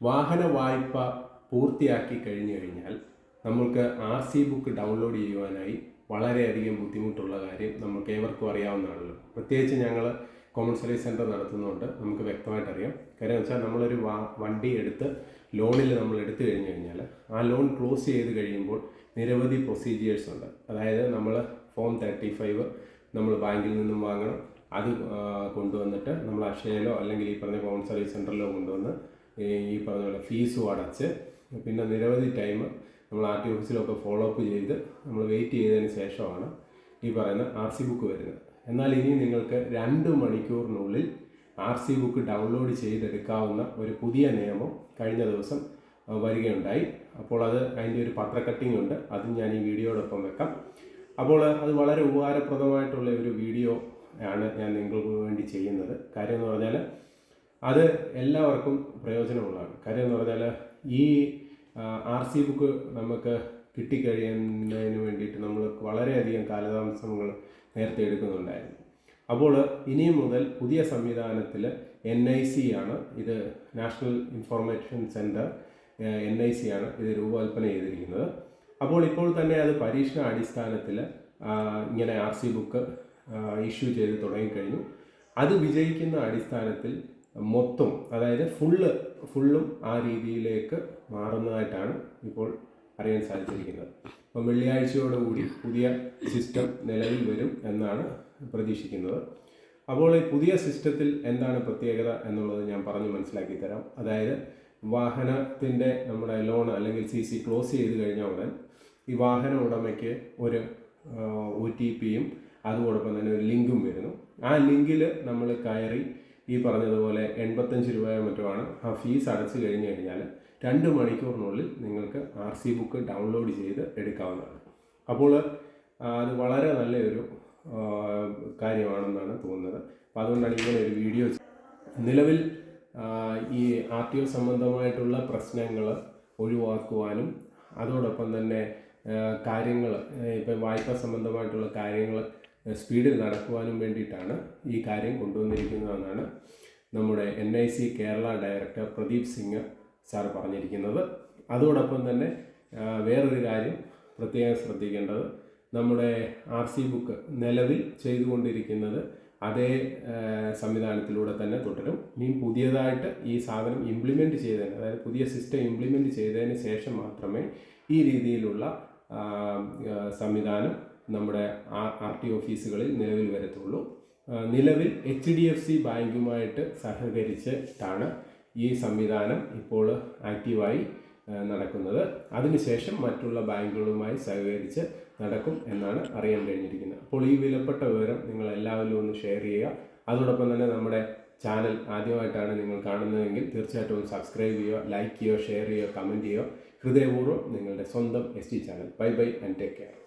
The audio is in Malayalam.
വാഹന വായ്പ പൂർത്തിയാക്കി കഴിഞ്ഞു കഴിഞ്ഞാൽ നമുക്ക് RC ബുക്ക് ഡൗൺലോഡ് ചെയ്യുവാനായി വളരെയധികം ബുദ്ധിമുട്ടുള്ള കാര്യം നമുക്ക് ഏവർക്കും അറിയാവുന്നതാണല്ലോ. പ്രത്യേകിച്ച് ഞങ്ങൾ കോമൺ സർവീസ് സെൻറ്റർ നടത്തുന്നതുകൊണ്ട് നമുക്ക് വ്യക്തമായിട്ടറിയാം. കാര്യം വെച്ചാൽ നമ്മളൊരു വണ്ടി എടുത്ത് ലോണിൽ നമ്മൾ എടുത്തു കഴിഞ്ഞു കഴിഞ്ഞാൽ ആ ലോൺ ക്ലോസ് ചെയ്ത് കഴിയുമ്പോൾ നിരവധി പ്രൊസീജിയേഴ്സ് ഉണ്ട്. അതായത് നമ്മൾ ഫോം 35 നമ്മൾ ബാങ്കിൽ നിന്നും വാങ്ങണം. അത് കൊണ്ടുവന്നിട്ട് നമ്മൾ അക്ഷയയിലോ അല്ലെങ്കിൽ ഈ പറഞ്ഞ കോമൺ സർവീസ് സെൻറ്ററിലോ കൊണ്ടുവന്ന് ഈ പറഞ്ഞ പോലെ ഫീസും അടച്ച് പിന്നെ നിരവധി ടൈം നമ്മൾ RT ഓഫീസിലൊക്കെ ഫോളോ അപ്പ് ചെയ്ത് നമ്മൾ വെയിറ്റ് ചെയ്തതിന് ശേഷമാണ് ഈ പറയുന്ന RC ബുക്ക് വരുന്നത്. എന്നാൽ ഇനി നിങ്ങൾക്ക് 2 മണിക്കൂറിനുള്ളിൽ RC ബുക്ക് ഡൗൺലോഡ് ചെയ്തെടുക്കാവുന്ന ഒരു പുതിയ നിയമം കഴിഞ്ഞ ദിവസം വരികയുണ്ടായി. അപ്പോൾ അതിൻ്റെ ഒരു പത്രക്കട്ടിംഗ് ഉണ്ട്, അതും ഞാൻ ഈ വീഡിയോടൊപ്പം വെക്കാം. അപ്പോൾ അത് വളരെ ഉപകാരപ്രദമായിട്ടുള്ള ഒരു വീഡിയോ ആണ് ഞാൻ നിങ്ങൾക്ക് വേണ്ടി ചെയ്യുന്നത്. കാര്യം എന്ന് പറഞ്ഞാൽ അത് എല്ലാവർക്കും പ്രയോജനമുള്ളതാണ്. കാര്യം എന്ന് പറഞ്ഞാൽ ഈ RC ബുക്ക് നമുക്ക് കിട്ടിക്കഴിയുന്നതിന് വേണ്ടിയിട്ട് നമ്മൾ വളരെയധികം കാലതാമസങ്ങൾ നേരത്തെ എടുക്കുന്നുണ്ടായിരുന്നു. അപ്പോൾ ഇനിയും മുതൽ പുതിയ സംവിധാനത്തിൽ NIC ആണ് ഇത്, നാഷണൽ ഇൻഫോർമേഷൻ സെൻറ്റർ NIC ആണ് ഇത് രൂപകൽപ്പന ചെയ്തിരിക്കുന്നത്. അപ്പോൾ ഇപ്പോൾ തന്നെ അത് പരീക്ഷണ അടിസ്ഥാനത്തിൽ ഇങ്ങനെ RC ബുക്ക് ഇഷ്യൂ ചെയ്ത് തുടങ്ങിക്കഴിഞ്ഞു. അത് വിജയിക്കുന്ന അടിസ്ഥാനത്തിൽ മൊത്തം, അതായത് ഫുള്ളും ആ രീതിയിലേക്ക് മാറുന്നതായിട്ടാണ് ഇപ്പോൾ അറിയാൻ സാധിച്ചിരിക്കുന്നത്. അപ്പം വെള്ളിയാഴ്ചയോടുകൂടി പുതിയ സിസ്റ്റം നിലവിൽ വരും എന്നാണ് പ്രതീക്ഷിക്കുന്നത്. അപ്പോൾ ഈ പുതിയ സിസ്റ്റത്തിൽ എന്താണ് പ്രത്യേകത എന്നുള്ളത് ഞാൻ പറഞ്ഞ് മനസ്സിലാക്കി തരാം. അതായത് വാഹനത്തിൻ്റെ നമ്മുടെ ലോൺ അല്ലെങ്കിൽ CC ക്ലോസ് ചെയ്ത് കഴിഞ്ഞ ഉടൻ ഈ വാഹന ഉടമയ്ക്ക് ഒരു OTPയും അതോടൊപ്പം തന്നെ ഒരു ലിങ്കും വരുന്നു. ആ ലിങ്കിൽ നമ്മൾ കയറി ഈ പറഞ്ഞതുപോലെ 85 രൂപയോ മറ്റുമാണ് ആ ഫീസ് അടച്ചു കഴിഞ്ഞ് കഴിഞ്ഞാൽ 2 മണിക്കൂറിനുള്ളിൽ നിങ്ങൾക്ക് RC ബുക്ക് ഡൗൺലോഡ് ചെയ്ത് എടുക്കാവുന്നതാണ്. അപ്പോൾ അത് വളരെ നല്ലൊരു കാര്യമാണെന്നാണ് തോന്നുന്നത്. അപ്പോൾ അതുകൊണ്ടാണ് ഇങ്ങനെ ഒരു വീഡിയോ. നിലവിൽ ഈ RTO സംബന്ധമായിട്ടുള്ള പ്രശ്നങ്ങൾ ഒഴിവാക്കുവാനും അതോടൊപ്പം തന്നെ കാര്യങ്ങൾ ഇപ്പം വായ്പ സംബന്ധമായിട്ടുള്ള കാര്യങ്ങൾ സ്പീഡിൽ നടക്കുവാനും വേണ്ടിയിട്ടാണ് ഈ കാര്യം കൊണ്ടുവന്നിരിക്കുന്നതെന്നാണ് നമ്മുടെ NIC Kerala director Pradeep Singh sir പറഞ്ഞിരിക്കുന്നത്. അതോടൊപ്പം തന്നെ വേറൊരു കാര്യം പ്രത്യേകം ശ്രദ്ധിക്കേണ്ടത്, നമ്മുടെ RC ബുക്ക് നിലവിൽ ചെയ്തുകൊണ്ടിരിക്കുന്നത് അതേ സംവിധാനത്തിലൂടെ തന്നെ തുടരും. ഇനി പുതിയതായിട്ട് ഈ സാധനം ഇംപ്ലിമെൻറ്റ് ചെയ്തതിന്, അതായത് പുതിയ സിസ്റ്റം ഇംപ്ലിമെൻറ്റ് ചെയ്തതിന് ശേഷം മാത്രമേ ഈ രീതിയിലുള്ള സംവിധാനം നമ്മുടെ RT ഓഫീസുകളിൽ നിലവിൽ വരത്തുള്ളൂ. നിലവിൽ HDFC ബാങ്കുമായിട്ട് സഹകരിച്ചിട്ടാണ് ഈ സംവിധാനം ഇപ്പോൾ ആക്റ്റീവായി നടക്കുന്നത്. അതിനുശേഷം മറ്റുള്ള ബാങ്കുകളുമായി സഹകരിച്ച് നടക്കും എന്നാണ് അറിയാൻ കഴിഞ്ഞിരിക്കുന്നത്. അപ്പോൾ ഈ വിലപ്പെട്ട വിവരം നിങ്ങൾ എല്ലാവരും ഒന്ന് ഷെയർ ചെയ്യുക. അതോടൊപ്പം തന്നെ നമ്മുടെ ചാനൽ ആദ്യമായിട്ടാണ് നിങ്ങൾ കാണുന്നതെങ്കിൽ തീർച്ചയായിട്ടും ഒന്ന് സബ്സ്ക്രൈബ് ചെയ്യുക, ലൈക്ക് ചെയ്യുക, ഷെയർ ചെയ്യുക, കമൻറ്റ് ചെയ്യുക. ഹൃദയപൂർവ്വം നിങ്ങളുടെ സ്വന്തം ST channel. Bye bye and take care.